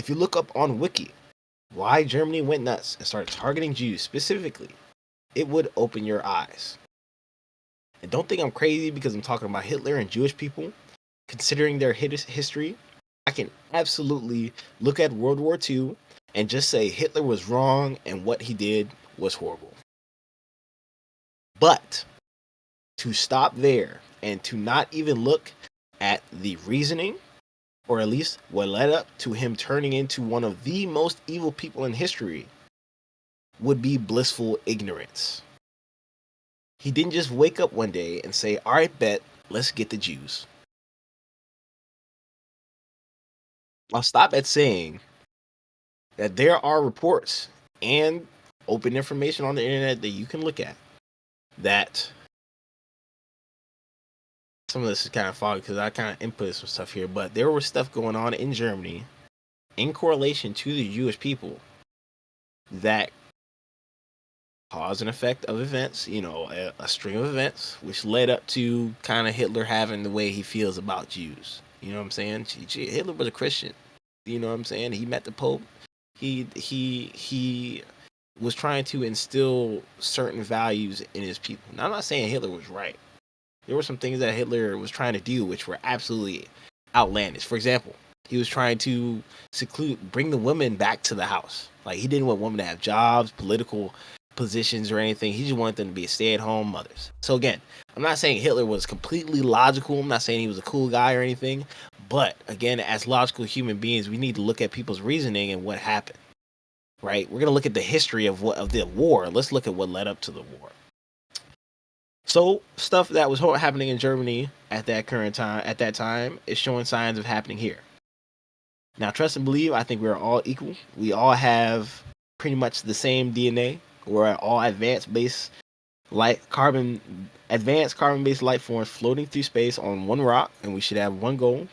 If you look up on Wiki why Germany went nuts and started targeting Jews specifically, it would open your eyes. And don't think I'm crazy because I'm talking about Hitler and Jewish people. Considering their history, I can absolutely look at World War II and just say Hitler was wrong and what he did was horrible. But to stop there and to not even look at the reasoning, or at least what led up to him turning into one of the most evil people in history, would be blissful ignorance. He didn't just wake up one day and say, all right, bet, let's get the Jews. I'll stop at saying that there are reports and open information on the internet that you can look at that some of this is kind of foggy because I kind of inputted some stuff here, but there was stuff going on in Germany in correlation to the Jewish people that cause and effect of events, a string of events, which led up to kind of Hitler having the way he feels about Jews. You know what I'm saying? Hitler was a Christian. You know what I'm saying? He met the Pope. He was trying to instill certain values in his people. Now, I'm not saying Hitler was right. There were some things that Hitler was trying to do which were absolutely outlandish. For example, he was trying to bring the women back to the house. Like, he didn't want women to have jobs, political positions, or anything. He just wanted them to be stay-at-home mothers. So again, I'm not saying Hitler was completely logical. I'm not saying he was a cool guy or anything. But again, as logical human beings, we need to look at people's reasoning and what happened. Right? We're gonna look at the history of the war. Let's look at what led up to the war. So stuff that was happening in Germany at that time is showing signs of happening here. Now, trust and believe, I think we're all equal. We all have pretty much the same DNA. We're all advanced carbon-based life forms floating through space on one rock, and we should have one goal,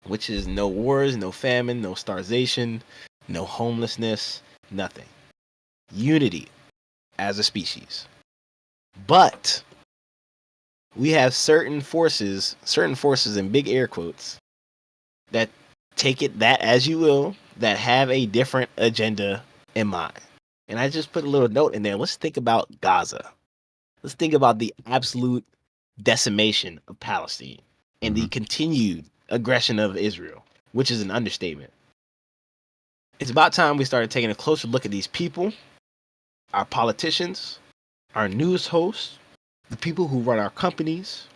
which is no wars, no famine, no starvation, no homelessness, nothing. Unity as a species. But we have certain forces in big air quotes, that take it that as you will, that have a different agenda in mind. And I just put a little note in there. Let's think about Gaza. Let's think about the absolute decimation of Palestine and the continued aggression of Israel, which is an understatement. It's about time we started taking a closer look at these people, our politicians, our news hosts, the people who run our companies,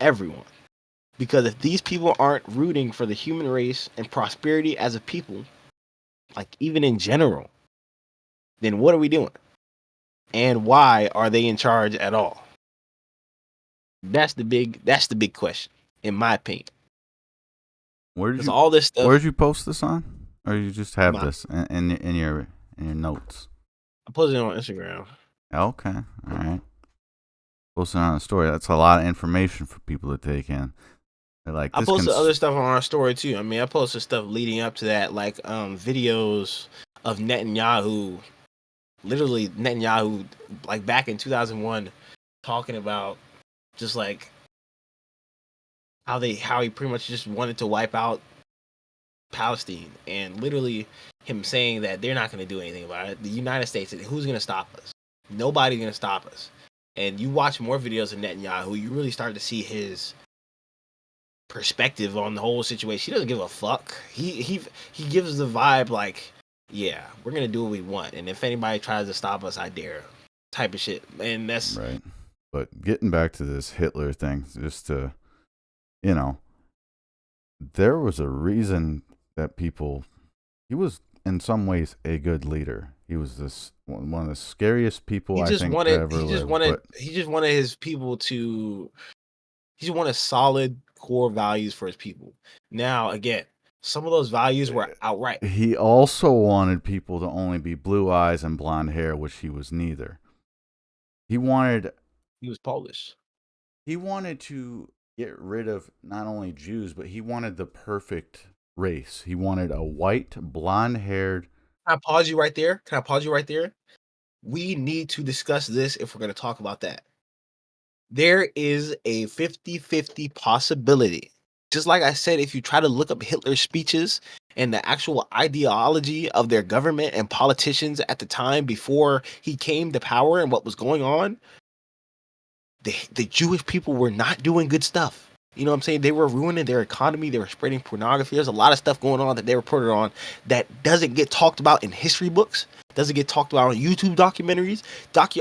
everyone. Because if these people aren't rooting for the human race and prosperity as a people, like even in general, then what are we doing? And why are they in charge at all? That's the big question, in my opinion. All this stuff? Where did you post this on, or you just have this in your notes? I posted it on Instagram. Okay, all right. Posting on a story. That's a lot of information for people to take in. Like, I posted other stuff on our story too. I mean, I posted stuff leading up to that, like videos of Netanyahu, literally Netanyahu, like back in 2001, talking about just like how he pretty much just wanted to wipe out Palestine, and literally him saying that they're not going to do anything about it. The United States, who's going to stop us? Nobody's going to stop us. And you watch more videos of Netanyahu, you really start to see his perspective on the whole situation. He doesn't give a fuck. He gives the vibe like, yeah, we're gonna do what we want, and if anybody tries to stop us, I dare, type of shit. And that's right. But getting back to this Hitler thing, just to, there was a reason that he was in some ways a good leader. He was one of the scariest people I think to ever live. He just wanted his people to. He just wanted solid core values for his people. Now, again, some of those values were outright. He also wanted people to only be blue eyes and blonde hair, which he was neither. He was Polish. He wanted to get rid of not only Jews, but he wanted the perfect race. He wanted a white, blonde-haired. Can I pause you right there? We need to discuss this if we're going to talk about that. There is a 50-50 possibility just like I said, if you try to look up Hitler's speeches and the actual ideology of their government and politicians at the time before he came to power and what was going on, the Jewish people were not doing good stuff. You know what I'm saying? They were ruining their economy. They were spreading pornography. There's a lot of stuff going on that they reported on that doesn't get talked about in history books, doesn't get talked about on YouTube documentaries.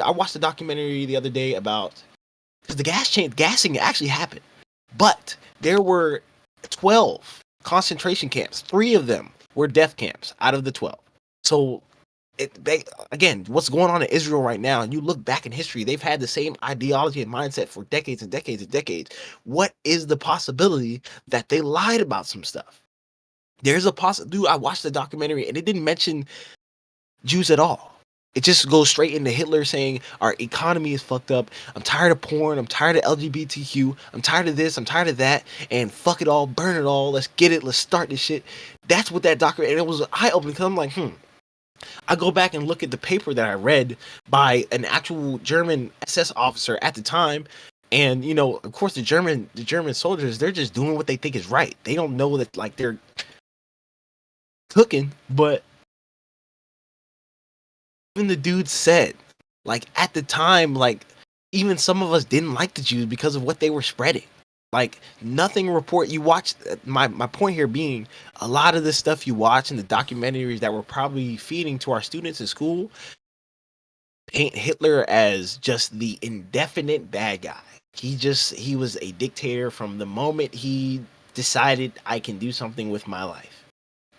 I watched a documentary the other day about, because the gassing actually happened, but there were 12 concentration camps. 3 of them were death camps out of the 12. So again, what's going on in Israel right now, and you look back in history, they've had the same ideology and mindset for decades and decades and decades. What is the possibility that they lied about some stuff? There's a possibility. Dude, I watched the documentary and it didn't mention Jews at all. It just goes straight into Hitler saying our economy is fucked up. I'm tired of porn. I'm tired of LGBTQ. I'm tired of this. I'm tired of that. And fuck it all. Burn it all. Let's get it. Let's start this shit. That's what that documentary. And it was eye-opening because I'm like, I go back and look at the paper that I read by an actual German SS officer at the time, and you know, of course, the German soldiers, they're just doing what they think is right. They don't know that like they're cooking, but even the dude said, like at the time, like even some of us didn't like the Jews because of what they were spreading. Like nothing report you watch. My point here being, a lot of this stuff you watch in the documentaries that we're probably feeding to our students in school paint Hitler as just the indefinite bad guy. He was a dictator from the moment he decided I can do something with my life.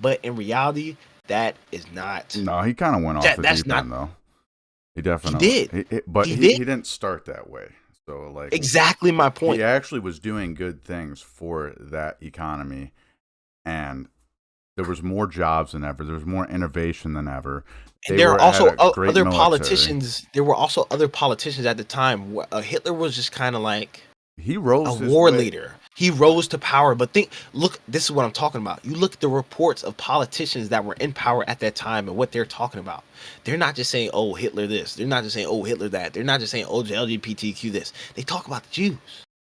But in reality, that is not. No, he kind of went off the deep end though. He definitely did. He didn't start that way. So like exactly my point. He actually was doing good things for that economy, and there was more jobs than ever. There was more innovation than ever. And there are also other politicians. There were also other politicians at the time. Hitler was just kind of like he rose a war leader. He rose to power. But look, this is what I'm talking about. You look at the reports of politicians that were in power at that time and what they're talking about. They're not just saying, oh, Hitler this. They're not just saying, oh, Hitler that. They're not just saying, oh, LGBTQ this. They talk about the Jews.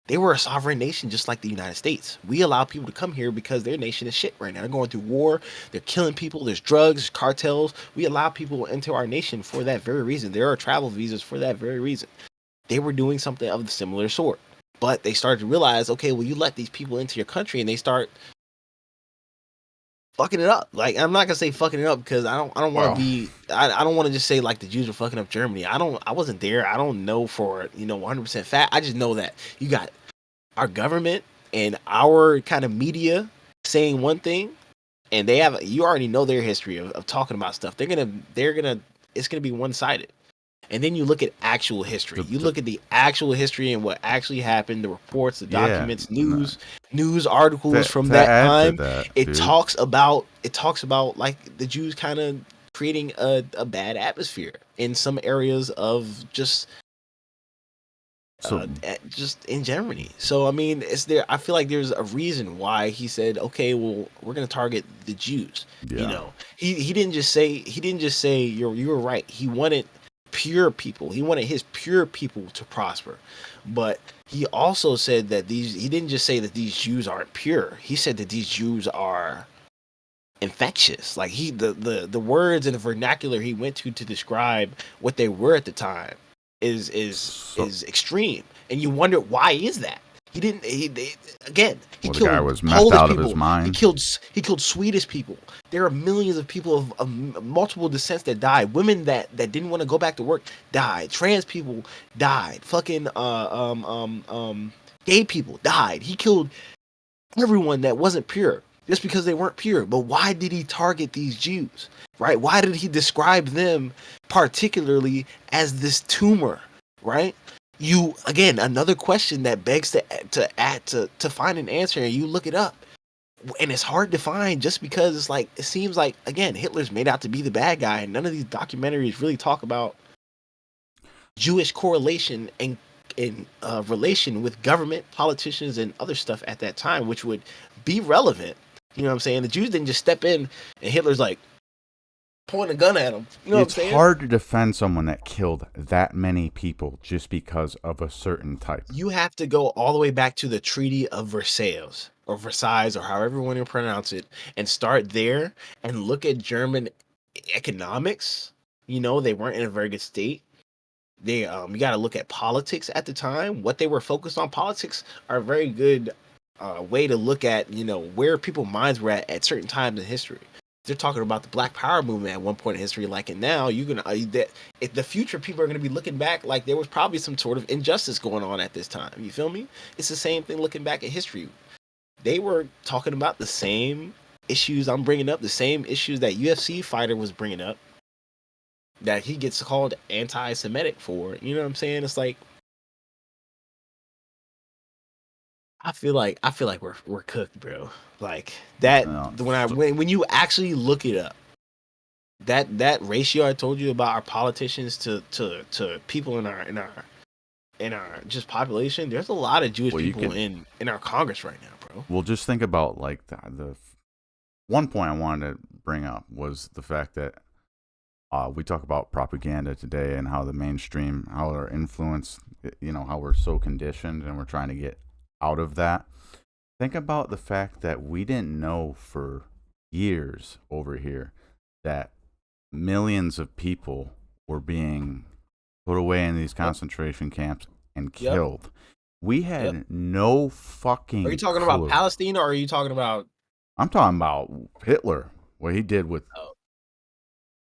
They were a sovereign nation just like the United States. We allow people to come here because their nation is shit right now. They're going through war. They're killing people. There's drugs, there's cartels. We allow people into our nation for that very reason. There are travel visas for that very reason. They were doing something of the similar sort. But they started to realize, okay, well, you let these people into your country and they start fucking it up. Like, I'm not gonna say fucking it up because I don't want to be. I don't want to just say like the Jews are fucking up Germany. I wasn't there. I don't know for 100% fact. I just know that you got our government and our kind of media saying one thing, and you already know their history of talking about stuff. It's gonna be one sided. And then you look at actual history. You look at the actual history and what actually happened, the reports, the documents, news articles from that time. It talks about like the Jews kind of creating a bad atmosphere in some areas of just in Germany. So I mean, I feel like there's a reason why he said, okay, well, we're gonna target the Jews. Yeah. He didn't just say you were right. He wanted pure people. He wanted his pure people to prosper. But he also said that he didn't just say that these Jews aren't pure. He said that these Jews are infectious. Like the words and the vernacular he went to describe what they were at the time is extreme. And you wonder, why is that? He didn't. He killed the guy was messed out of his mind. He killed Swedish people. There are millions of people of multiple descents that died. Women that didn't want to go back to work died. Trans people died. Fucking gay people died. He killed everyone that wasn't pure just because they weren't pure. But why did he target these Jews? Right? Why did he describe them particularly as this tumor? Right? Another question that begs to find an answer, and you look it up, and it's hard to find just because it seems like, again, Hitler's made out to be the bad guy, and none of these documentaries really talk about Jewish correlation and in relation with government, politicians, and other stuff at that time, which would be relevant. You know what I'm saying? The Jews didn't just step in and Hitler's like pointing a gun at him. You know what I'm saying? It's hard to defend someone that killed that many people just because of a certain type. You have to go all the way back to the Treaty of Versailles, or Versailles or however you want to pronounce it, and start there and look at German economics. You know, they weren't in a very good state. They you got to look at politics at the time. What they were focused on, politics are a very good way to look at, you know, where people's minds were at certain times in history. They're talking about the Black Power movement at one point in history, like, and now you're gonna that if the future people are gonna be looking back like there was probably some sort of injustice going on at this time. You feel me? It's the same thing looking back at history. They were talking about the same issues I'm bringing up, the same issues that UFC fighter was bringing up, that he gets called anti-Semitic for. You know what I'm saying? It's like I feel like we're cooked, bro. Like that No. when you actually look it up, that ratio I told you about our politicians to people in our just population, there's a lot of Jewish people in our Congress right now, bro. Well, just think about like the one point I wanted to bring up was the fact that we talk about propaganda today and how the mainstream, how our influence, you know, how we're so conditioned and we're trying to get out of that. Think about the fact that we didn't know for years over here that millions of people were being put away in these concentration camps and killed. Yep. We had no fucking. Are you talking about Palestine, or are you talking about? I'm talking about Hitler. What he did with.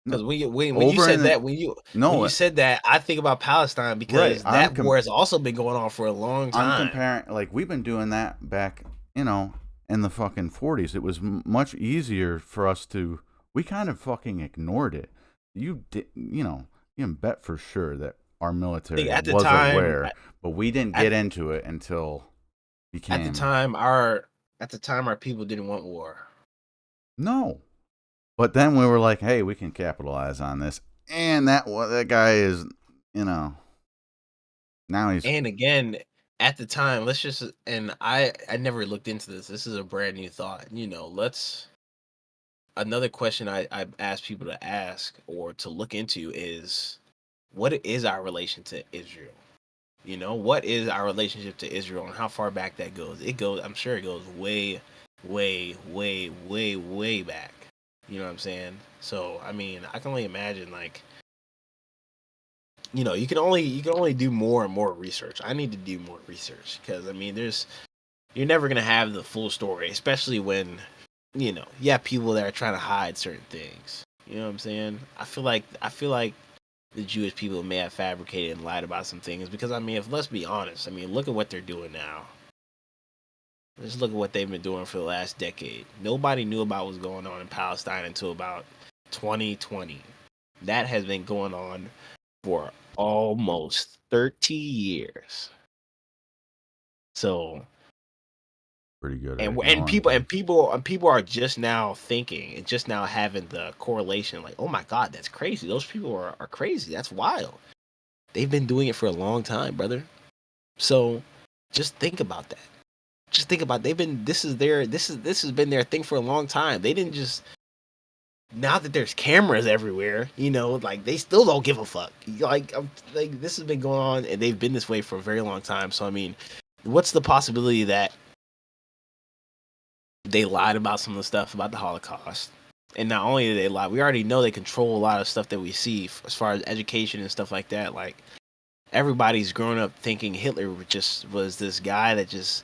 Because when you said that, when you said that, I think about Palestine because that war has also been going on for a long time. I'm comparing, like, we've been doing that back, you know, in the fucking 40s. It was much easier for us to. We kind of fucking ignored it. You can bet for sure that our military was aware, but we didn't get into it until became. At the time, our people didn't want war. No, but then we were like, hey, we can capitalize on this, and that guy is, you know, now he's. And again, at the time, let's just, and I never looked into this. This is a brand new thought. You know, another question I ask people to ask or to look into is, what is our relation to Israel? You know, what is our relationship to Israel and how far back that goes? I'm sure it goes way, way, way, way, way back. You know what I'm saying? So, I mean, I can only imagine, like, you know, you can only do more and more research. I need to do more research because, I mean, you're never going to have the full story, especially when, you know, you have people that are trying to hide certain things. You know what I'm saying? I feel like the Jewish people may have fabricated and lied about some things because, I mean, let's be honest, I mean, look at what they're doing now. Let's look at what they've been doing for the last decade. Nobody knew about what's going on in Palestine until about 2020. That has been going on for almost 30 years. So pretty good. And people are just now thinking and just now having the correlation, like, oh my God, that's crazy. Those people are crazy. That's wild. They've been doing it for a long time, brother. So just think about that. Just think about this has been their thing for a long time. They didn't just, now that there's cameras everywhere, you know, like, they still don't give a fuck. Like this has been going on and they've been this way for a very long time. So I mean, what's the possibility that they lied about some of the stuff about the Holocaust? And not only did they lie, we already know they control a lot of stuff that we see as far as education and stuff like that. Like, everybody's grown up thinking Hitler just was this guy that just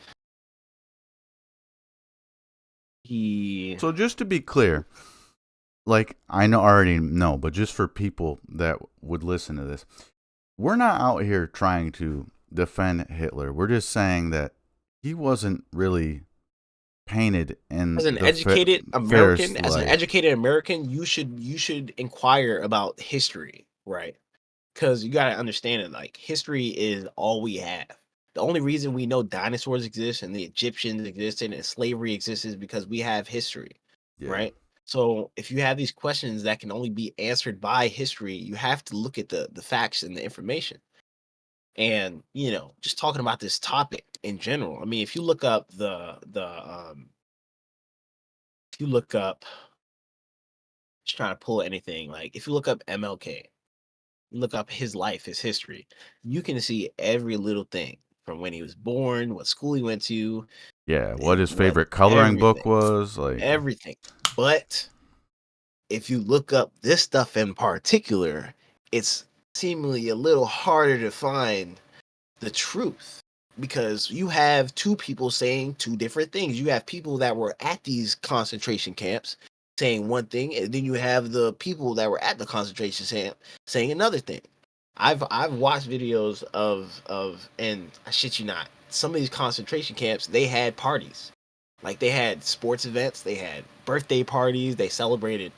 So just to be clear, like, I already know, but just for people that would listen to this, we're not out here trying to defend Hitler. We're just saying that he wasn't really painted in as an educated American. As an educated American, you should inquire about history, right? Because you gotta understand it. Like, history is all we have. The only reason we know dinosaurs exist and the Egyptians existed and slavery exists is because we have history, right? So if you have these questions that can only be answered by history, you have to look at the facts and the information. And, you know, just talking about this topic in general, I mean, if you look up just trying to pull anything, like, if you look up MLK, look up his life, his history, you can see every little thing from when he was born, what school he went to, Yeah, what his What favorite coloring book everything, was, like everything. But if you look up this stuff in particular, it's seemingly a little harder to find the truth because you have two people saying two different things. You have people that were at these concentration camps saying one thing, and then you have the people that were at the concentration camp saying another thing. I've watched videos of and I shit you not, some of these concentration camps they had parties. Like they had sports events, they had birthday parties, they celebrated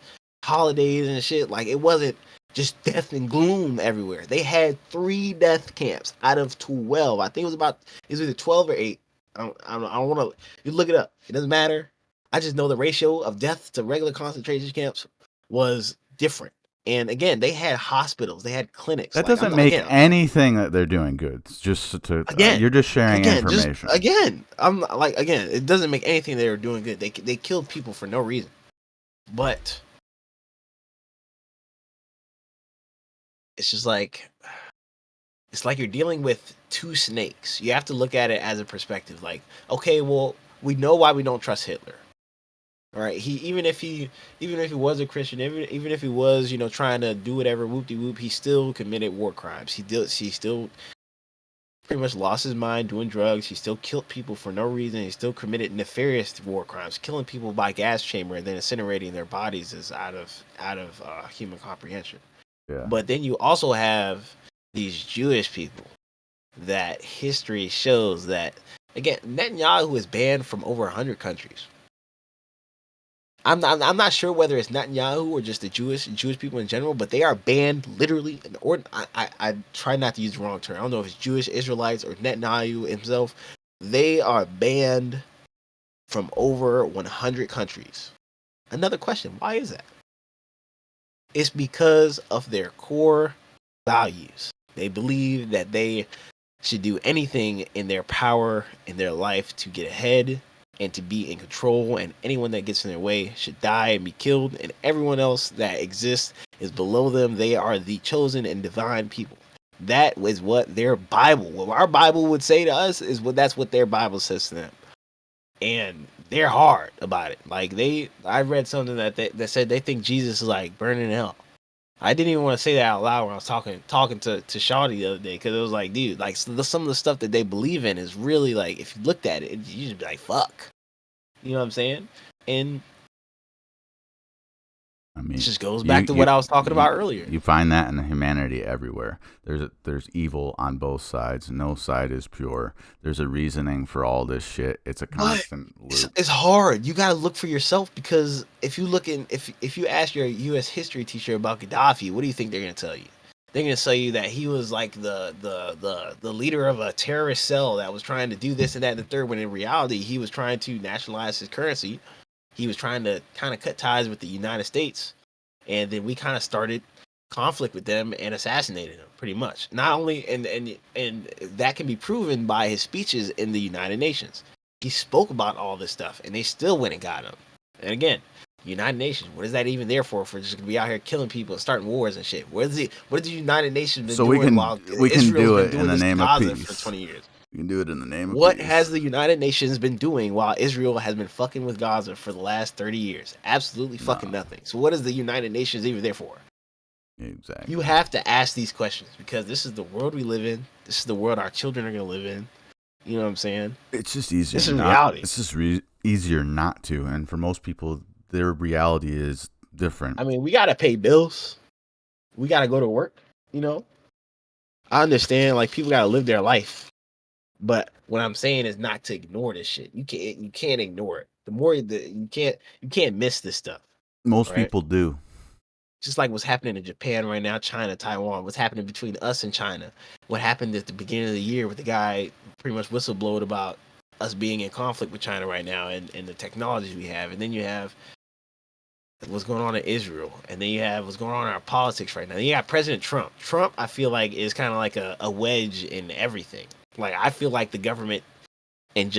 holidays and shit. Like it wasn't just death and gloom everywhere. They had 3 death camps out of 12. I think it was either 12 or 8. I don't want to. You look it up. It doesn't matter. I just know the ratio of death to regular concentration camps was different. And again, they had hospitals, they had clinics. that Like doesn't make anything that they're doing good. It's just to again, you're just sharing just information. again. I'm like again. It doesn't make anything they were doing good. They killed people for no reason. But it's just like it's like you're dealing with two snakes. You have to look at it as a perspective. Like, okay, well, we know why we don't trust Hitler. All right, even if he was a Christian, even if he was trying to do whatever whoop de whoop, he still committed war crimes. He still pretty much lost his mind doing drugs. He still killed people for no reason. He still committed nefarious war crimes, killing people by gas chamber and then incinerating their bodies is out of human comprehension. Yeah. But then you also have these Jewish people that history shows that again Netanyahu is banned from over 100 countries. I'm not sure whether it's Netanyahu or just the Jewish people in general, but they are banned literally. I try not to use the wrong term. I don't know if it's Jewish Israelites or Netanyahu himself. They are banned from over 100 countries. Another question: why is that? It's because of their core values. They believe that they should do anything in their power in their life to get ahead and to be in control, and anyone that gets in their way should die and be killed, and everyone else that exists is below them. They are the chosen and divine people. That is what their Bible, what our Bible would say to us, is that's what their Bible says to them. And they're hard about it. Like I read something that said they think Jesus is like burning in hell. I didn't even want to say that out loud when I was talking to Shawty the other day, because it was like, dude, like some of the stuff that they believe in is really like, if you looked at it, you just be like, fuck, you know what I'm saying? And I mean, it just goes back to what I was talking about earlier. You find that in humanity everywhere. There's evil on both sides. No side is pure. There's a reasoning for all this shit. It's a constant loop. It's hard. You gotta look for yourself, because if you look in, if you ask your U.S. history teacher about Gaddafi, what do you think they're gonna tell you? They're gonna tell you that he was like the leader of a terrorist cell that was trying to do this and that and the third. When in reality, he was trying to nationalize his currency. He was trying to kind of cut ties with the United States, and then we kind of started conflict with them and assassinated him, pretty much. Not only and that can be proven by his speeches in the United Nations. He spoke about all this stuff, and they still went and got him. And again, United Nations, what is that even there for? For just gonna be out here killing people and starting wars and shit? What is the United Nations been doing while we can Israel's do been it doing in the this name of Gaza peace. for 20 years? You can do it in the name of What peace. has the United Nations been doing while Israel has been fucking with Gaza for the last 30 years? Absolutely fucking nothing. So what is the United Nations even there for? Exactly. You have to ask these questions, because this is the world we live in. This is the world our children are going to live in. You know what I'm saying? It's just easier. This is reality. It's just easier not to. And for most people, their reality is different. I mean, we got to pay bills. We got to go to work, you know? I understand, like, people got to live their life. But what I'm saying is not to ignore this shit. You can't ignore it. The more you can't miss this stuff. Most people do. Just like what's happening in Japan right now, China, Taiwan, what's happening between us and China, what happened at the beginning of the year with the guy pretty much whistleblowed about us being in conflict with China right now, and the technologies we have. And then you have what's going on in Israel, and then you have what's going on in our politics right now. Then you got President Trump. Trump, I feel like, is kind of like a wedge in everything. Like, I feel like the government, and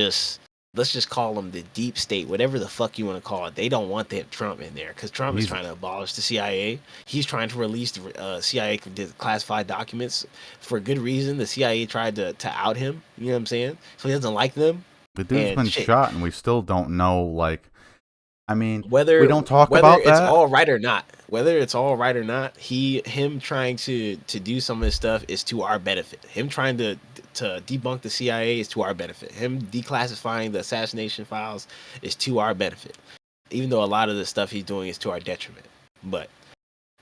let's just call them the deep state, whatever the fuck you want to call it. They don't want that Trump in there, because Trump is trying to abolish the CIA. He's trying to release the CIA classified documents for good reason. The CIA tried to out him. You know what I'm saying? So he doesn't like them. The dude's And been shit, shot, and we still don't know. Like, I mean, we whether don't talk whether about it's that. all right or not, him trying to do some of this stuff is to our benefit. Him trying to debunk the CIA is to our benefit. Him declassifying the assassination files is to our benefit. Even though a lot of the stuff he's doing is to our detriment. But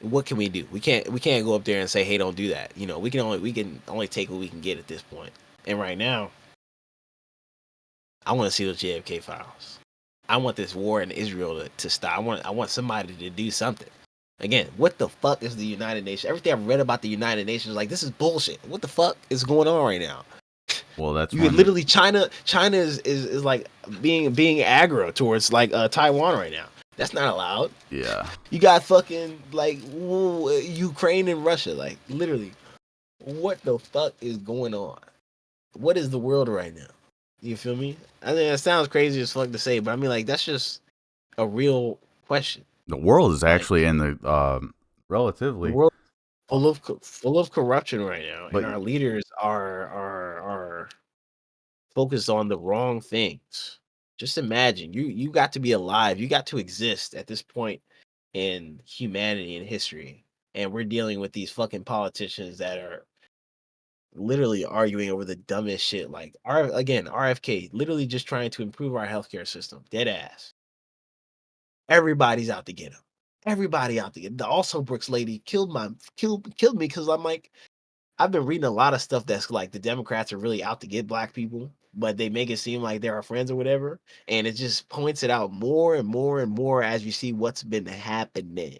what can we do? We can't go up there and say, hey, don't do that. You know, we can only take what we can get at this point. And right now, I want to see those JFK files. I want this war in Israel to stop. I want somebody to do something. Again, what the fuck is the United Nations? Everything I've read about the United Nations is like, this is bullshit. What the fuck is going on right now? Well, that's You literally China is like being aggro towards like Taiwan right now. That's not allowed. Yeah. You got fucking like Ukraine and Russia. Like literally, what the fuck is going on? What is the world right now? You feel me? I mean, it sounds crazy as fuck to say, but I mean, like, that's just a real question. The world is Like, actually in the the relatively, world full of corruption right now, and but our leaders are focused on the wrong things. Just imagine you got to be alive, you got to exist at this point in humanity and history, and we're dealing with these fucking politicians that are literally arguing over the dumbest shit. Like RFK, literally just trying to improve our healthcare system. Dead ass. Everybody's out to get him. Everybody out to get the also Brooks lady killed me because I'm like, I've been reading a lot of stuff that's like the Democrats are really out to get black people, but they make it seem like they're our friends or whatever. And it just points it out more and more and more as you see what's been happening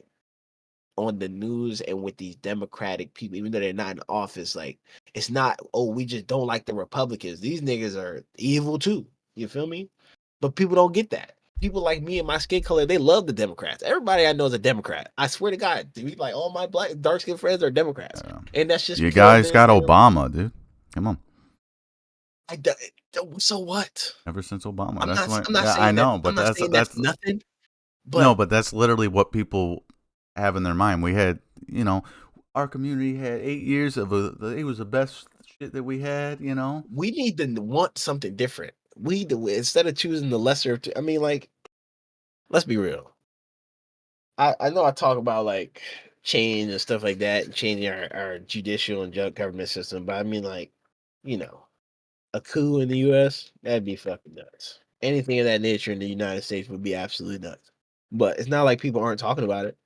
on the news and with these Democratic people, even though they're not in office. Like, it's not, oh, we just don't like the Republicans. These niggas are evil too. You feel me? But people don't get that. People like me and my skin color, they love the Democrats. Everybody I know is a Democrat. I swear to God, dude, like all my black dark skinned friends are Democrats. And that's just you pure guys men got saying, Obama, dude. Come on. so what? Ever since Obama, I'm that's not why. I'm not Yeah, I saying that know, I'm but not saying that's nothing, no, but but that's literally what people have in their mind. We had, our community had 8 years of it was the best shit that we had. we need to want something different. We do instead of choosing the lesser of two. I mean, like, let's be real. I know I talk about like change and stuff like that, and changing our judicial and government system, but I mean, like, you know, a coup in the U.S. that'd be fucking nuts. Anything of that nature in the United States would be absolutely nuts. But it's not like people aren't talking about it.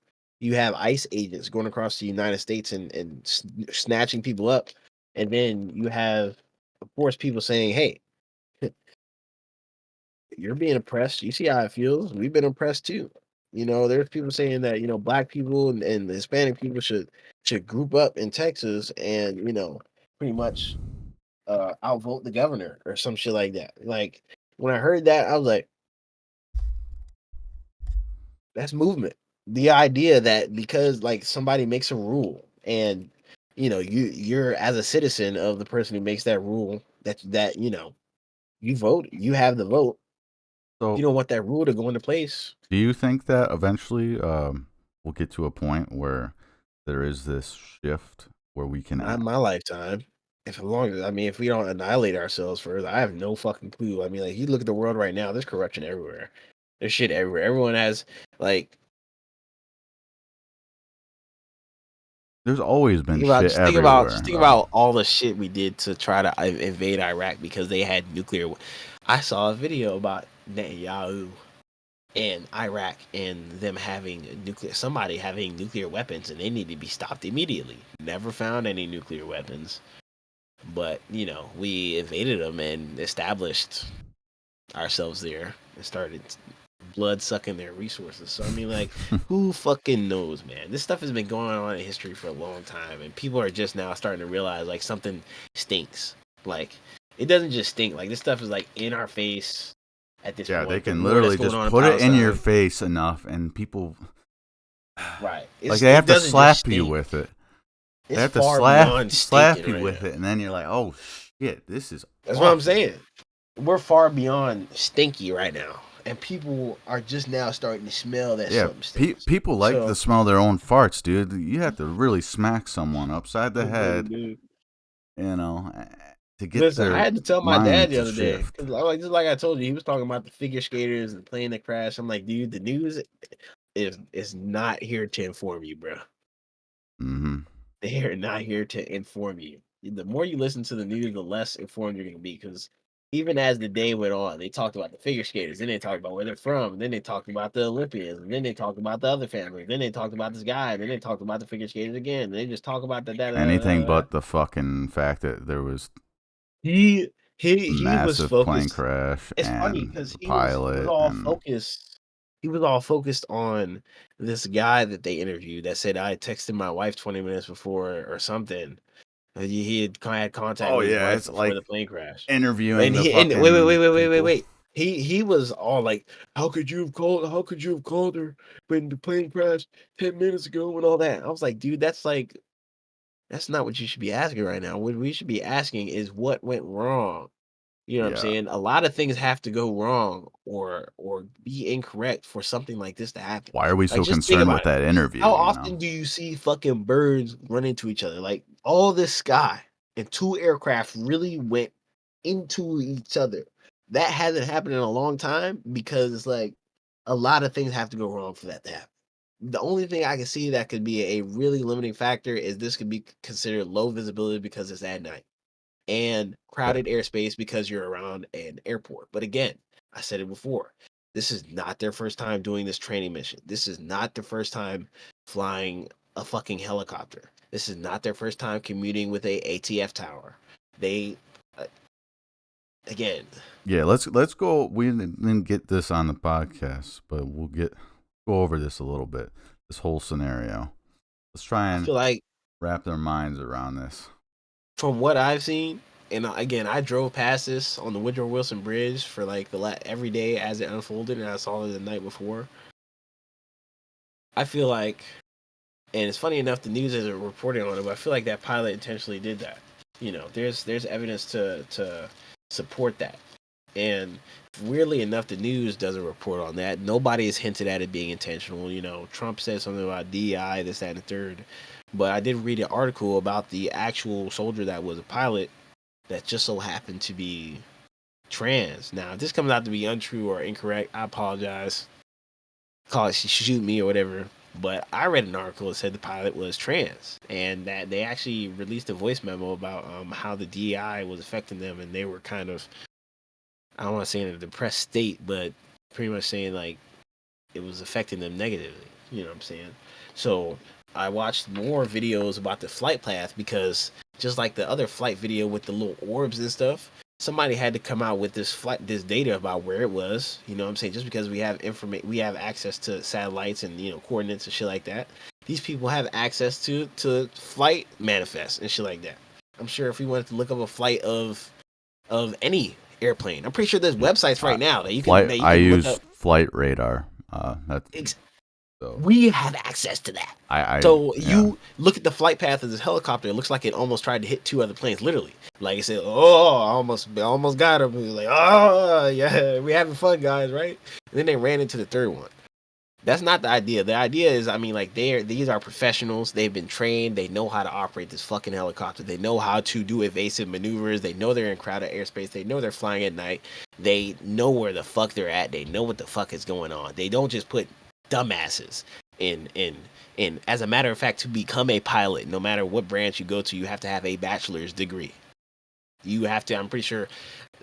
You have ICE agents going across the United States and snatching people up, and then you have, of course, people saying, "Hey, you're being oppressed. You see how it feels. We've been oppressed too." There's people saying that black people and the Hispanic people should group up in Texas and pretty much outvote the governor or some shit like that. Like when I heard that, I was like, that's movement. The idea that because like somebody makes a rule and you're as a citizen of the person who makes that rule that you vote, you have the vote. You So, don't want that rule to go into place. do you think that eventually we'll get to a point where there is this shift where we can? Not in my lifetime. If as long as I mean, if we don't annihilate ourselves first, I have no fucking clue. I mean, like you look at the world right now, there's corruption everywhere. There's shit everywhere. Everyone has like There's always been think about shit just think about everywhere. just think about all the shit we did to try to invade Iraq because they had nuclear. I saw a video about Netanyahu and Iraq and them having somebody having nuclear weapons, and they need to be stopped immediately. Never found any nuclear weapons, but we invaded them and established ourselves there and started blood sucking their resources. So I mean, like, who fucking knows, man? This stuff has been going on in history for a long time, and people are just now starting to realize like something stinks. Like, it doesn't just stink. Like, this stuff is like in our face at this Yeah, point. they The can war that's literally going just on put it in your Palestine. face enough, and people Right. like they have to doesn't just slap you stink. with it. They It's have to far slap beyond slap stinking you right with now. it, and then you're like, oh shit, this is That's what I'm awful. saying. We're far beyond stinky right now, and people are just now starting to smell that Yeah, something stinks. people like So, the smell of their own farts, dude. You have to really smack someone upside the head, dude, you know. to get Listen, I their had to tell my dad mind the to other day shift. because, just like I told you, he was talking about the figure skaters and the plane that crashed. I'm like, dude, the news is not here to inform you, bro. Hmm. They are not here to inform you. The more you listen to the news, the less informed you're going to be. Because even as the day went on, they talked about the figure skaters, then they talked about where they're from, then they talked about the Olympians, and then they talked about the other family, then they talked about this guy, and then they talked about the figure skaters again. And they just talk about the da da da Anything da. but the fucking fact that there was He he was massive plane focused. crash It's funny and because the he was pilot all and focused. He was all focused on this guy that they interviewed that said I texted my wife 20 minutes before or something. He had contact oh with his yeah, wife it's before like the plane crash. interviewing And the he and wait, wait, wait, fucking wait, wait, wait, people. wait. He was all like, how could you have called her when the plane crashed 10 minutes ago and all that? I was like, dude, that's not what you should be asking right now. What we should be asking is what went wrong. You know what I'm Yeah. saying? A lot of things have to go wrong or be incorrect for something like this to happen. Why are we Like, so just think concerned about with it. that interview, How you know? often do you see fucking birds run into each other? Like, all this sky and two aircraft really went into each other. That hasn't happened in a long time because it's like a lot of things have to go wrong for that to happen. The only thing I can see that could be a really limiting factor is this could be considered low visibility because it's at night and Okay. crowded airspace because you're around an airport. But again, I said it before. This is not their first time doing this training mission. This is not their first time flying a fucking helicopter. This is not their first time commuting with a ATF tower. They uh, again, Yeah, let's go. We didn't get this on the podcast, but we'll go over this a little bit. This whole scenario. Let's try I and feel like wrap their minds around this. from what I've seen, and again, I drove past this on the Woodrow Wilson Bridge for like every day as it unfolded, and I saw it the night before. I feel like, and it's funny enough, the news isn't reporting on it, but I feel like that pilot intentionally did that. You know, there's evidence to support that, and weirdly enough, the news doesn't report on that. Nobody has hinted at it being intentional. You know, Trump said something about DEI, this, that, and the third. But I did read an article about the actual soldier that was a pilot that just so happened to be trans. Now, if this comes out to be untrue or incorrect, I apologize. Call it shoot me or whatever. But I read an article that said the pilot was trans, and that they actually released a voice memo about how the DEI was affecting them, and they were kind of, I don't want to say in a depressed state, but pretty much saying like it was affecting them negatively. You know what I'm saying? So I watched more videos about the flight path because just like the other flight video with the little orbs and stuff, somebody had to come out with this data about where it was. You know what I'm saying? Just because we have we have access to satellites and coordinates and shit like that. These people have access to flight manifests and shit like that. I'm sure if we wanted to look up a flight of any airplane, I'm pretty sure there's websites right now that you can I look use up. flight radar. That's so We have access to that. I So yeah. you look at the flight path of this helicopter. It looks like it almost tried to hit two other planes. Literally, like I said, oh, I almost got him. Like, oh yeah, we having fun, guys, right? And then they ran into the third one. That's not the idea. The idea is, I mean, like these are professionals. They've been trained. They know how to operate this fucking helicopter. They know how to do evasive maneuvers. They know they're in crowded airspace. They know they're flying at night. They know where the fuck they're at. They know what the fuck is going on. They don't just put dumbasses in. As a matter of fact, to become a pilot, no matter what branch you go to, you have to have a bachelor's degree. You have to. I'm pretty sure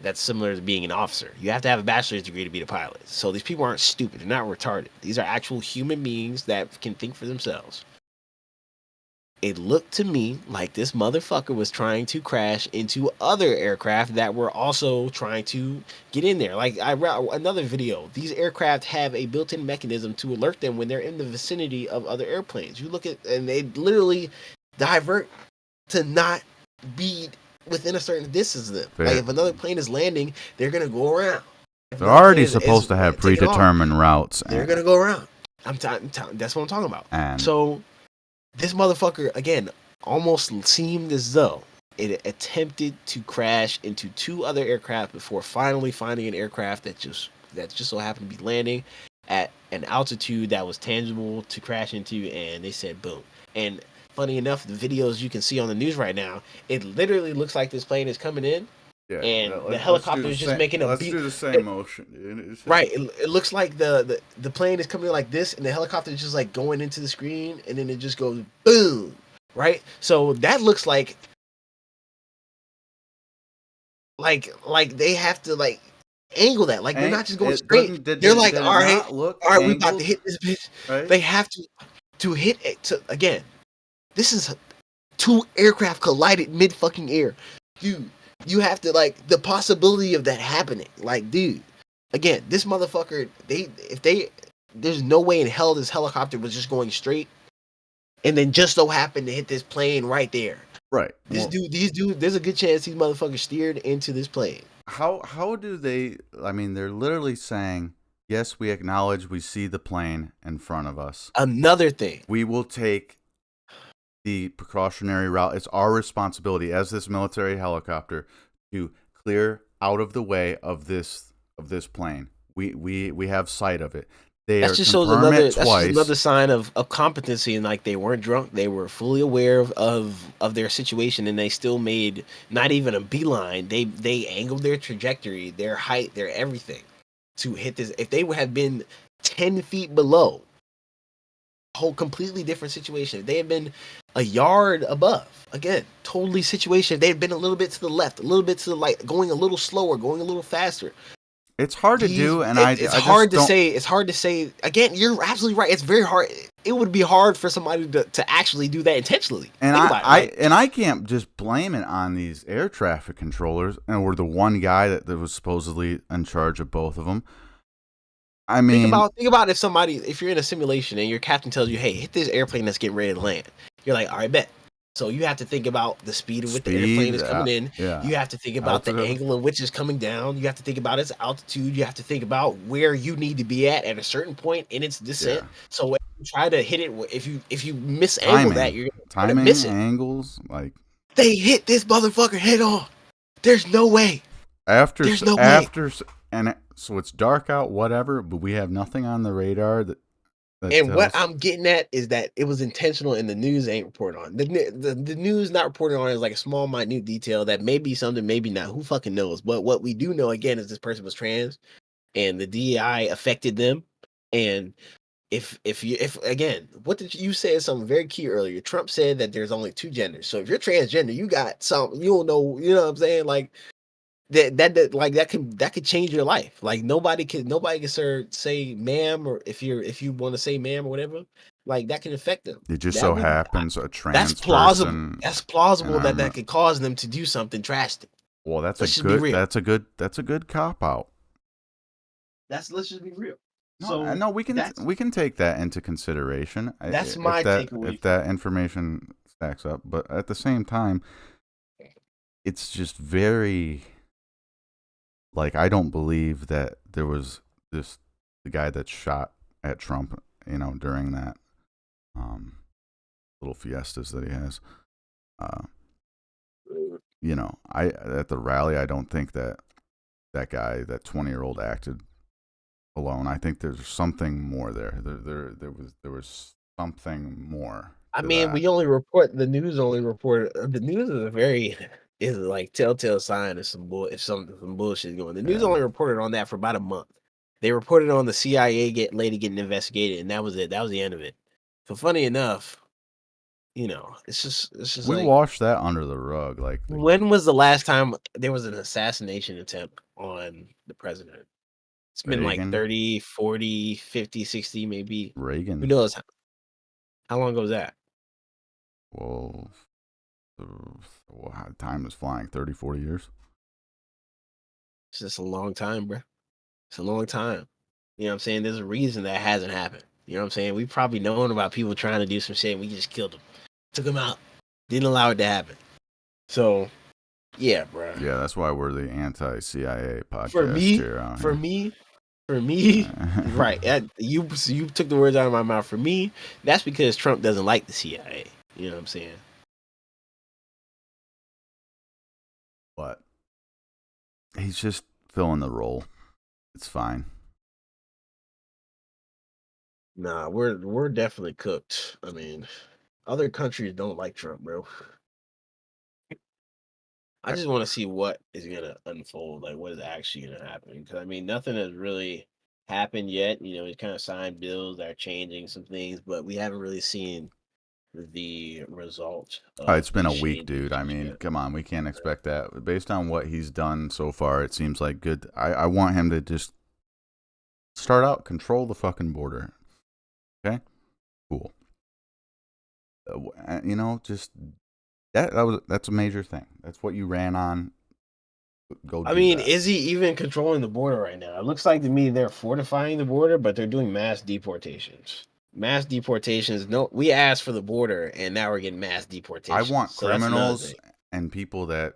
that's similar to being an officer. You have to have a bachelor's degree to be the pilot. So these people aren't stupid. They're not retarded. These are actual human beings that can think for themselves. It looked to me like this motherfucker was trying to crash into other aircraft that were also trying to get in there. Like I read another video. These aircraft have a built-in mechanism to alert them when they're in the vicinity of other airplanes. You look at, and they literally divert to not be within a certain distance of them. Like if another plane is landing, they're gonna go around. If They're another already plane supposed to have taking off, predetermined routes, they're gonna go around. That's what I'm talking about. and So this motherfucker again almost seemed as though it attempted to crash into two other aircraft before finally finding an aircraft that just so happened to be landing at an altitude that was tangible to crash into, and they said boom. And funny enough, the videos you can see on the news right now, it literally looks like this plane is coming in, Yeah, and the let's do helicopter the is just same. making a Let's beat. do the same motion, dude. Right. It looks like the plane is coming in like this, and the helicopter is just like going into the screen, and then it just goes boom. Right. So that looks like they have to like angle that. Like they're not just going It straight. doesn't. Did They're it, like, did it all right, not look all right, we about to angled? hit this bitch. Right. They have to hit it to again. This is two aircraft collided mid fucking air, dude. You have to like the possibility of that happening. Like, dude, again, this motherfucker. There's no way in hell this helicopter was just going straight, and then just so happened to hit this plane right there. Right. These dudes. There's a good chance these motherfuckers steered into this plane. How do they? I mean, they're literally saying, "Yes, we acknowledge we see the plane in front of us. Another thing. We will take the precautionary route. It's our responsibility as this military helicopter to clear out of the way of this plane. We have sight of it. They That are just shows confirmed another. it That's just twice. another sign of competency, and like they weren't drunk. They were fully aware of their situation, and they still made not even a beeline. They angled their trajectory, their height, their everything to hit this. If they had been 10 feet below, whole completely different situation. If they had been a yard above, again, totally situation. If they had been a little bit to the left, a little bit to the right, going a little slower, going a little faster. It's hard to do, and it's hard to say. It's hard to say. Again, you're absolutely right. It's very hard. It would be hard for somebody to actually do that intentionally. And I can't just blame it on these air traffic controllers, or the one guy that was supposedly in charge of both of them. I mean, think about if you're in a simulation and your captain tells you, "Hey, hit this airplane that's getting ready to land." You're like, "All right, bet." So you have to think about the speed of which the airplane is coming in. Yeah. You have to think about the angle of which is coming down. You have to think about its altitude. You have to think about where you need to be at a certain point in its descent. Yeah. So when you try to hit it, if you misangle that, you're gonna miss it. Angles, like they hit this motherfucker head on. There's no way. There's no way. And so it's dark out, whatever, but we have nothing on the radar that and what I'm getting at is that it was intentional, and the news ain't reported on. The news not reported on is like a small, minute detail that may be something, maybe not. Who fucking knows? But what we do know again is this person was trans, and the DEI affected them. And if again, what did you say? Something very key earlier. Trump said that there's only two genders. So if you're transgender, you got some. You don't know. You know what I'm saying? Like. That could change your life. Like nobody can say ma'am, or if you want to say ma'am or whatever, like that can affect them. It just so happens a trans that's plausible. person. That's plausible that could cause them to do something drastic. Well, that's a good cop out. Let's just be real. No, we can take that into consideration. That's my takeaway. If that information stacks up, but at the same time, it's just very. Like, I don't believe that there was the guy that shot at Trump, during that little fiestas that he has. At the rally, I don't think that guy, that 20-year-old, acted alone. I think there's something more there. There was something more. I mean, we only report the news. The news is like telltale sign of some bullshit going. The news only reported on that for about a month. They reported on the CIA lady getting investigated, and that was it. That was the end of it. So funny enough, it's just we washed that under the rug. Like, when was the last time there was an assassination attempt on the president? It's been like 30, 40, 50, 60, maybe. Reagan. Who knows? How long ago was that? Well, time is flying. 30, 40 years. It's just a long time, bro. It's a long time. You know what I'm saying? There's a reason that hasn't happened. You know what I'm saying? We've probably known about people trying to do some shit, and we just killed them. Took them out. Didn't allow it to happen. So, yeah, bro. Yeah, that's why we're the anti-CIA podcast For me, right. You took the words out of my mouth. For me, that's because Trump doesn't like the CIA. You know what I'm saying? But he's just filling the role. It's fine. Nah, we're definitely cooked. I mean, Other countries don't like Trump, bro. I just want to see what is gonna unfold, like what is actually gonna happen. Because I mean, nothing has really happened yet. You know, he's kind of signed bills that are changing some things, but we haven't really seen the result It's of been these a week, changes dude. I just mean, yet. come on, we can't expect that. Based on what he's done so far, it seems like good. I want him to just start out, control the fucking border. Okay, cool. You know, just that's a major thing. That's what you ran on. Go I do mean, that. is he even controlling the border right now? It looks like to me they're fortifying the border, but they're doing mass deportations. Mass deportations. No, we asked for the border, and now we're getting mass I deportations. want So that's another criminals thing. and people that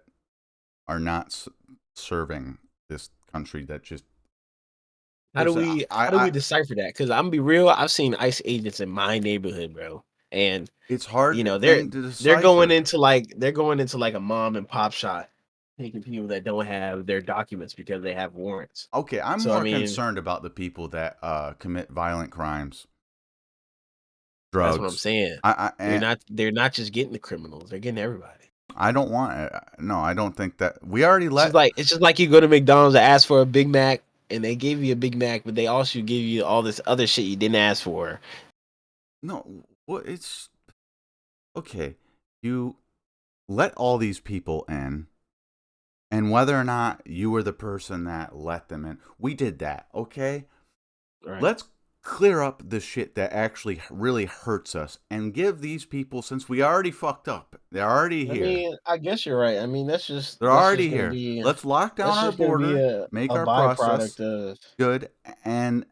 are not serving this country that just listen. How do we decipher that? Because I'm gonna be real, I've seen ICE agents in my neighborhood, bro, and it's you know hard thing to decipher. they're going into like a mom and pop shop, taking people that don't have their documents because they have warrants. Okay, I'm So I more mean, concerned about the people that commit violent crimes, that's what I'm drugs. saying. And They're not just getting the criminals; they're getting everybody. I don't want. No, I don't think that we already It's just like you go to McDonald's and ask for a Big Mac, and they give you a Big Mac, but they also give you all this other shit you didn't ask for. No, well, it's okay. You let all these people in, and whether or not you were the person that let them in, we did that. Okay, Right. let's clear up the shit that actually really hurts us and give these people, since we already fucked up, they're already I here. mean, I guess you're right. I mean, They're that's just already gonna here. be Let's lock down our border, make a our process byproduct of. good, and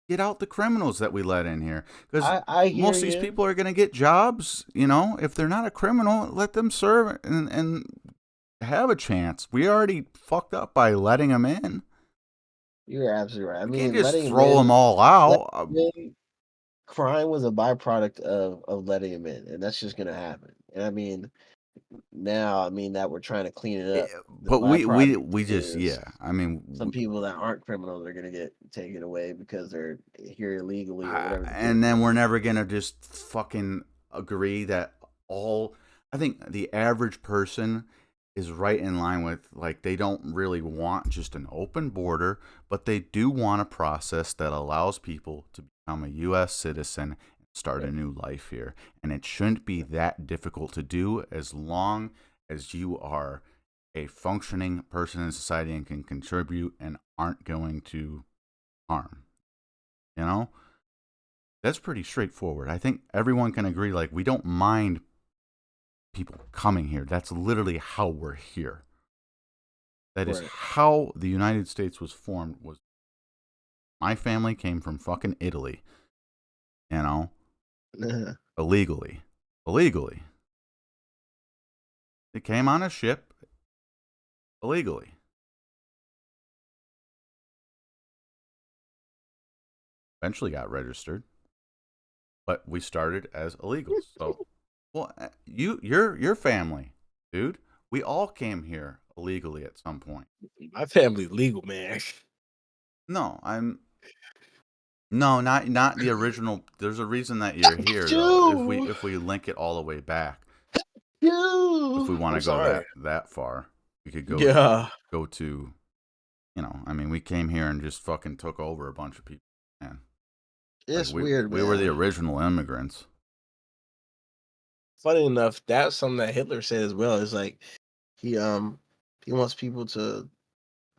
get out the criminals that we let in here. Because I hear most of these you. people are going to get jobs. You know, if they're not a criminal, let them serve and have a chance. We already fucked up by letting them in. You're absolutely right. I We can't mean, just throw them all letting out. him in, crime was a byproduct of letting him in, and that's just gonna happen. And I mean, now, I mean that we're trying to clean it up. The But byproduct we just, is yeah. I mean, some people that aren't criminals are gonna get taken away because they're here illegally or whatever the case and then may we're be. never gonna just fucking agree that all. I think the average person is right in line with, like, they don't really want just an open border, but they do want a process that allows people to become a U.S. citizen and start a Right. new life here. And it shouldn't be that difficult to do as long as you are a functioning person in society and can contribute and aren't going to harm. You know? That's pretty straightforward. I think everyone can agree, like, we don't mind people coming here. That's literally how we're here. That is Right. how the United States was formed. Was my family came from fucking Italy, you know, illegally. Illegally. They came on a ship illegally. Eventually got registered, but we started as illegals. So, well, your family, dude. We all came here illegally at some point. My family's legal, man. No, no, not the original. There's a reason that you're here, though. You, If we link it all the way back, if you. we want I'm to go sorry. that far, we could Yeah, go to, you know. I mean, we came here and just fucking took over a bunch of people, man. Like it's weird, we were the man. original immigrants. Funny enough, that's something that Hitler said as well. It's like he um he wants people to.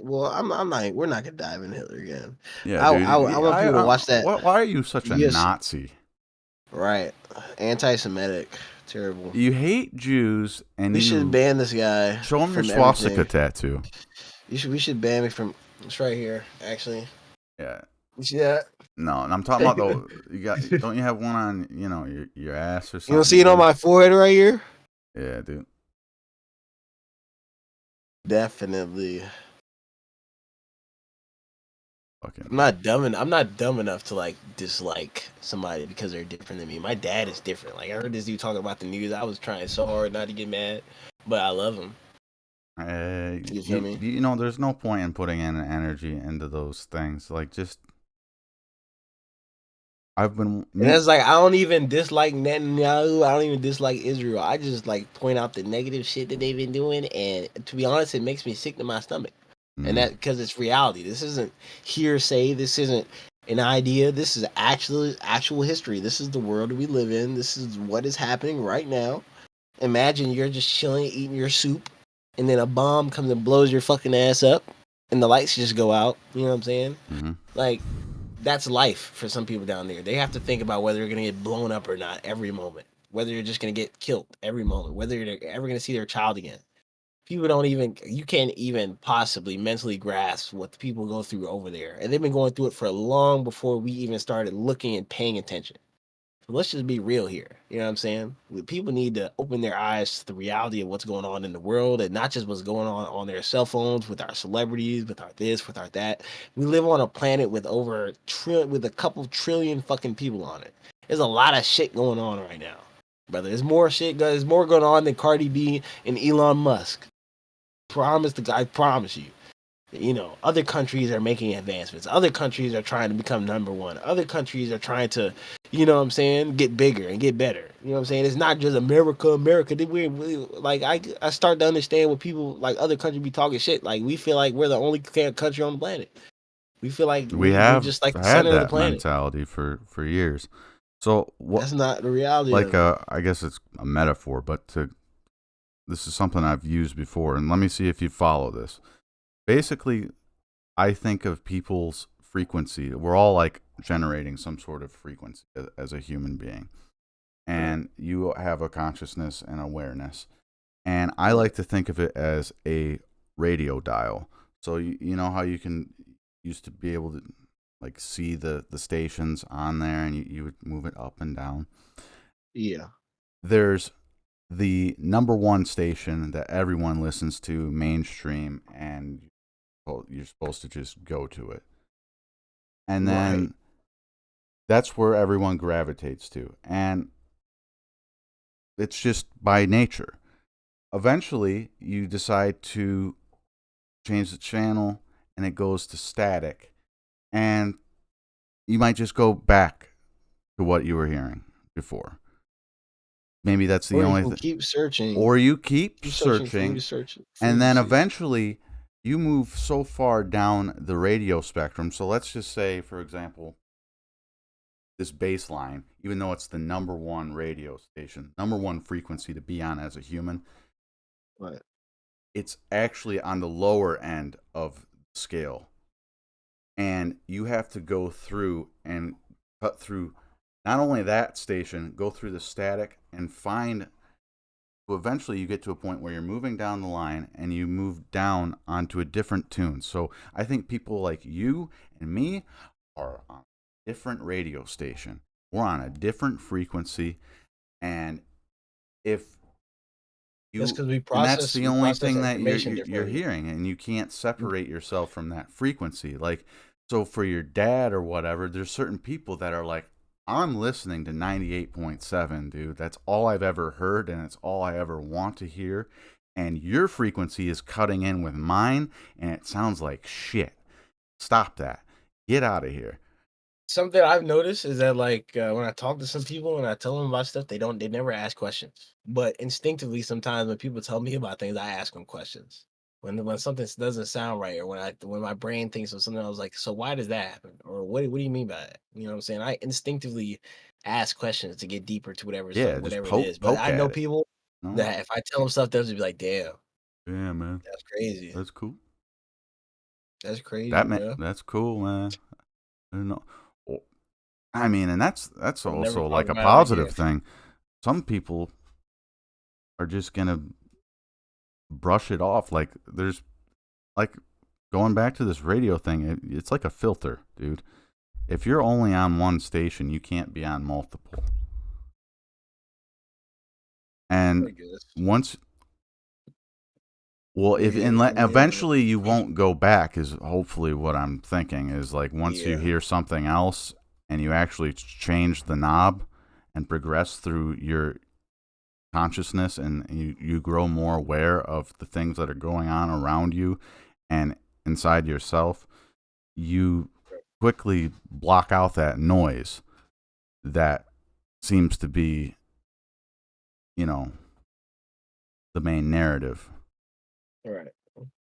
Well, I'm not. We're not gonna dive into Hitler again. Yeah, dude. I want people to watch that. Why are you such a Yes, Nazi? right. Anti-Semitic, terrible. You hate Jews and We should you ban this guy show them your from swastika everything. tattoo. We should ban me from. It's right here, actually. Yeah. You see that? No, and I'm talking about the you got. Don't you have one on, you know, your ass or You don't something, see it on dude? my forehead right here? Yeah, dude. Definitely. Fucking I'm not dumb enough to like dislike somebody because they're different than me. My dad is different. Like I heard this dude talking about the news. I was trying so hard not to get mad, but I love him. You feel me? you know, there's no point in putting in energy into those things. Like, just I've been And it's like I don't even dislike Netanyahu. I don't even dislike Israel. I just like point out the negative shit that they've been doing, and to be honest, it makes me sick to my stomach. And mm, that because it's reality. This isn't hearsay. This isn't an idea. This is actual history. This is the world we live in. This is what is happening right now. Imagine you're just chilling, eating your soup, and then a bomb comes and blows your fucking ass up, and the lights just go out. You know what I'm saying? mm-hmm. Like that's life for some people down there. They have to think about whether they're gonna get blown up or not every moment, whether you're just gonna get killed every moment, whether they're ever gonna see their child again. People don't even you can't even possibly mentally grasp what the people go through over there, and they've been going through it for long before we even started looking and paying attention. So let's just be real here. You know what I'm saying? People need to open their eyes to the reality of what's going on in the world and not just what's going on their cell phones with our celebrities, with our this, with our that. We live on a planet with with a couple trillion fucking people on it. There's a lot of shit going on right now, brother. There's more shit. There's more going on than Cardi B and Elon Musk. I promise you. You know, other countries are making advancements. Other countries are trying to become number one. Other countries are trying to, you know what I'm saying, get bigger and get better. You know what I'm saying? It's not just America, America. Like I start to understand what people like other countries be talking shit. Like we feel like we're the only country on the planet. We feel like We we're have just like the had center of the that planet. mentality for years. So what? That's not the reality Like of it. I guess it's a metaphor, but this is something I've used before, and let me see if you follow this. Basically, I think of people's frequency. We're all like generating some sort of frequency as a human being, Right. and you have a consciousness and awareness. And I Yeah. like to think of it as a radio dial. So you know how you can used to be able to like see the stations on there, and you would move it up and down. Yeah. There's the number one station that everyone listens to, mainstream, and well, you're supposed to just go to it. And Right. then that's where everyone gravitates to. And it's just by nature. Eventually, you decide to change the channel and it goes to static. And you might just go back to what you were hearing before. Maybe that's the Or you only can thing. keep searching. Or you keep Keep searching searching, and then frequencies. eventually you move so far down the radio spectrum. So let's just say, for example, this baseline, even though it's the number one radio station, number one frequency to be on as a human, Right. it's actually on the lower end of the scale. And you have to go through and cut through not only that station, go through the static and find. So eventually you get to a point where you're moving down the line and you move down onto a different tune. So I think people like you and me are on a different radio station. We're on a different frequency. And if That's you, because and that's the we only process thing that information you're differently. hearing, and you can't separate yourself from that frequency. Like, so for your dad or whatever, there's certain people that are like, I'm listening to 98.7, dude. That's all I've ever heard, and it's all I ever want to hear. And your frequency is cutting in with mine, and it sounds like shit. Stop that. Get out of here. Something I've noticed is that like when I talk to some people and I tell them about stuff, they never ask questions. But instinctively, sometimes when people tell me about things, I ask them questions. When something doesn't sound right, or when my brain thinks of something, I was like, so why does that happen? Or what do you mean by that? You know what I'm saying? I instinctively ask questions to get deeper to Yeah, just whatever it is. But poke I know at it. people No? that if I tell them stuff, they'll just be like, damn, Yeah, man. that's crazy. That's cool. That's crazy, bro. That's cool, man. I don't know. I mean, and that's I've never also thought like a about it like positive you. thing. Some people are just gonna brush it off. Like there's like going back to this radio thing. It's like a filter, dude. If you're only on one station, you can't be on multiple. And I guess. once, well, if Yeah, and I mean, eventually you won't go back. Is hopefully what I'm thinking is like once you yeah. hear something else and you actually change the knob and progress through your consciousness and you grow more aware of the things that are going on around you and inside yourself, you quickly block out that noise. that seems to be, you know, the main narrative. Right.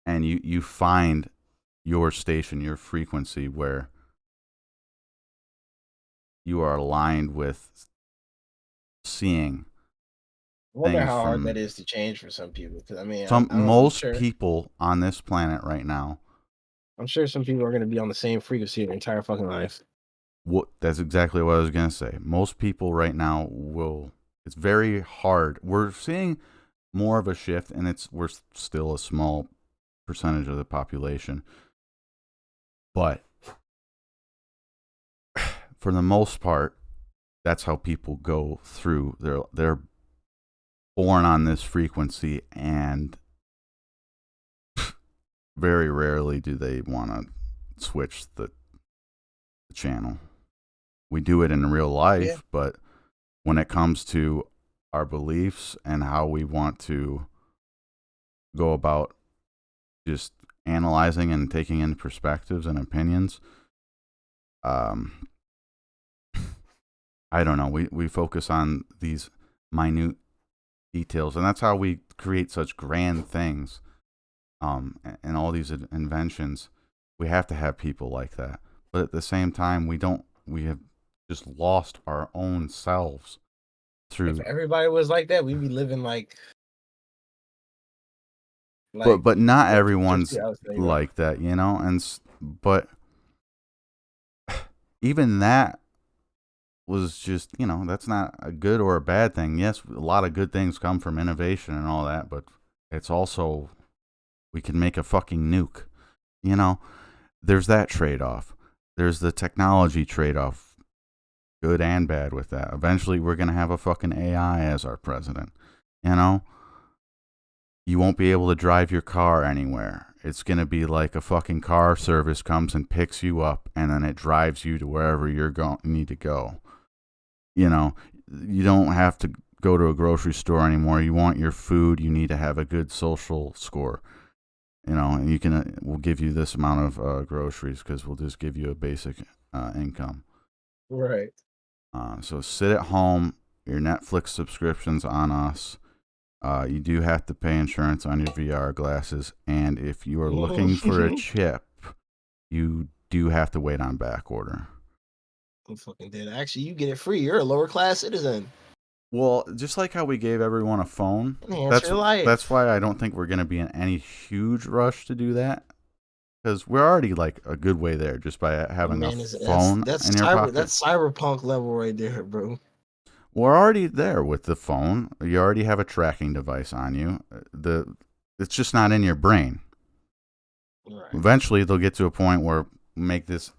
And you find your station, your frequency where you are aligned with seeing I wonder things how hard that from is to change for some people. Because I mean, some I'm most sure people on this planet right now. some people are going to be on the same frequency their entire fucking life. That's exactly what I was gonna say. Most people right now will. It's very hard. We're seeing more of a shift, and we're still a small percentage of the population, but for the most part, that's how people go through. They're born on this frequency, and very rarely do they want to switch the channel. We do it in real Yeah. life, but when it comes to our beliefs and how we want to go about just analyzing and taking in perspectives and opinions, I don't know. We focus on these minute details, and that's how we create such grand things. And all these inventions, we have to have people like that. But at the same time, we don't. We have just lost our own selves If through. everybody was like that, we'd be living like But not just everyone's I was thinking about. like that, you know. But even that was just, that's not a good or a bad thing. Yes, a lot of good things come from innovation and all that, but it's also, we can make a fucking nuke. There's that trade-off. There's the technology trade-off, good and bad with that. Eventually we're going to have a fucking AI as our president. You won't be able to drive your car anywhere. It's going to be like a fucking car service comes and picks you up, and then it drives you to wherever need to go. You don't have to go to a grocery store anymore. You want your food, you need to have a good social score. And we'll give you this amount of groceries because we'll just give you a basic income. Right. So sit at home. Your Netflix subscription's on us. You do have to pay insurance on your VR glasses, and if you are looking for a chip, you do have to wait on back order. I'm fucking dead. Actually, you get it free. You're a lower class citizen. Well, just like how we gave everyone a phone, Enhance your life. that's why I don't think we're going to be in any huge rush to do that, because we're already like a good way there just by having a phone in your pocket. That's cyberpunk level right there, bro. We're already there with the phone. You already have a tracking device on you. It's just not in your brain. Right. Eventually, they'll get to a point where make this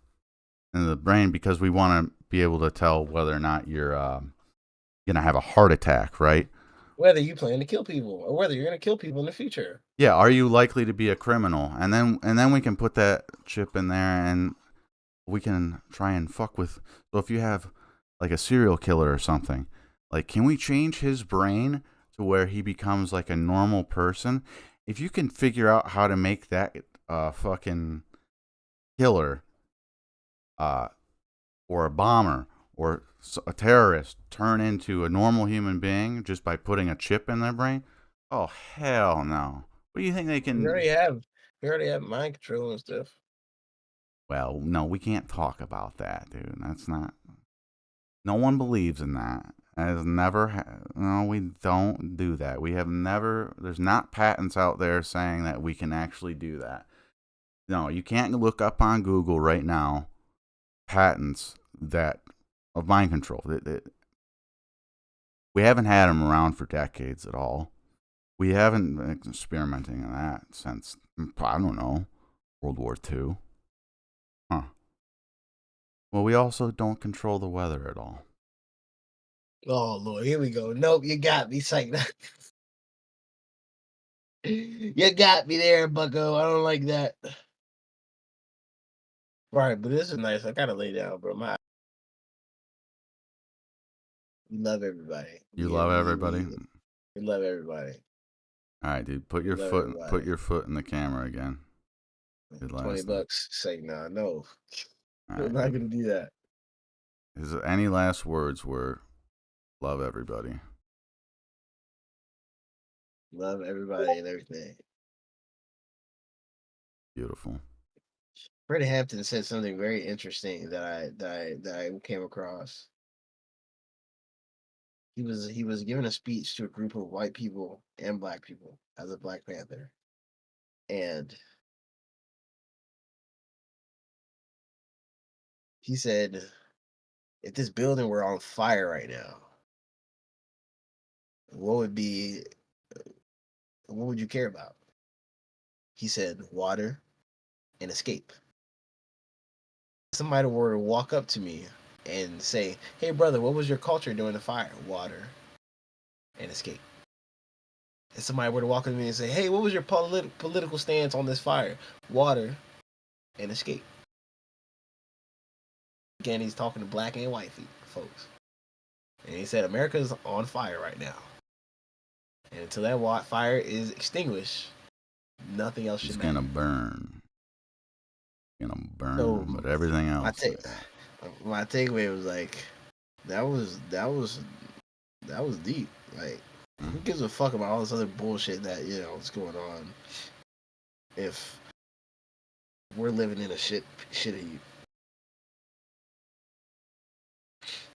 in the brain, because we want to be able to tell whether or not you're gonna have a heart attack, right? Whether you plan to kill people or whether you're gonna kill people in the future. Yeah, are you likely to be a criminal? And then we can put that chip in there, and we can try and fuck with. So if you have like a serial killer or something, like, can we change his brain to where he becomes like a normal person? If you can figure out how to make that fucking killer or a bomber or a terrorist turn into a normal human being just by putting a chip in their brain, oh hell no. What do you think they can? We already have mind control and stuff. Well, no, we can't talk about that, dude. That's not. No one believes in that. Has never. No, we don't do that. We have never. There's not patents out there saying that we can actually do that. No, you can't look up on Google right now patents that of mind control. We haven't had them around for decades at all. We haven't been experimenting in that since, I don't know, World War II. Huh. Well, we also don't control the weather at all. Oh Lord, here we go. Nope, you got me, psych. You got me there, Bucko. I don't like that. Right, but this is nice. I gotta lay down, bro. We love everybody. You love everybody? We love everybody. All right, dude. Put your foot in the camera again. $20. Say no. All We're right, not dude. gonna do that. His any last words were, "Love everybody." Love everybody and everything. Beautiful. Freddie Hampton said something very interesting that I came across. He was giving a speech to a group of white people and black people as a Black Panther, and he said, "If this building were on fire right now, what would be what would you care about?" He said, "Water and escape." Somebody were to walk up to me and say, "Hey, brother, what was your culture during the fire?" Water and escape. And somebody were to walk up to me and say, "Hey, what was your political stance on this fire?" Water and escape. Again, he's talking to black and white folks. And he said, America is on fire right now. And until that fire is extinguished, nothing else It's should gonna matter. burn. It's gonna burn, So but everything my else. take, my takeaway was like, that was deep. Like, who gives a fuck about all this other bullshit that is going on if we're living in a shit heap?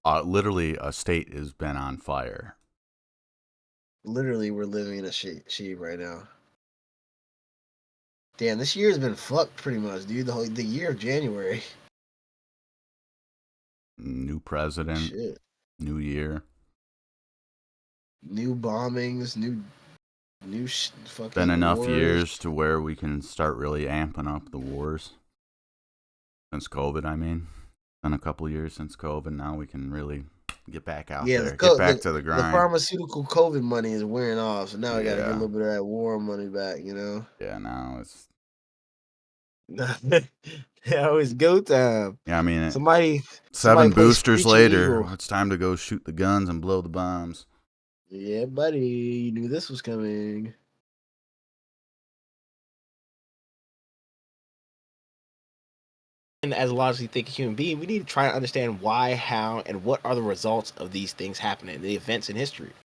Literally, a state has been on fire. Literally, we're living in a shit heap right now. Damn, this year has been fucked pretty much, dude. The year of January. New president, Shit. new year. New bombings, new Been fucking enough wars. years to where we can start really amping up the wars. Since COVID, I mean. Been a couple years since COVID. Now we can really get back out Yeah, there. Get back to the the grind. pharmaceutical COVID money is wearing off, so now I got to get a Yeah. little bit of that war money back. Yeah, now it's. Now it's go time. Yeah, I mean, Somebody 7 play boosters Screeching later, Eagle. it's time to go shoot the guns and blow the bombs. Yeah, buddy, you knew this was coming. And as a logically thinking human being, we need to try to understand why, how, and what are the results of these things happening, the events in history.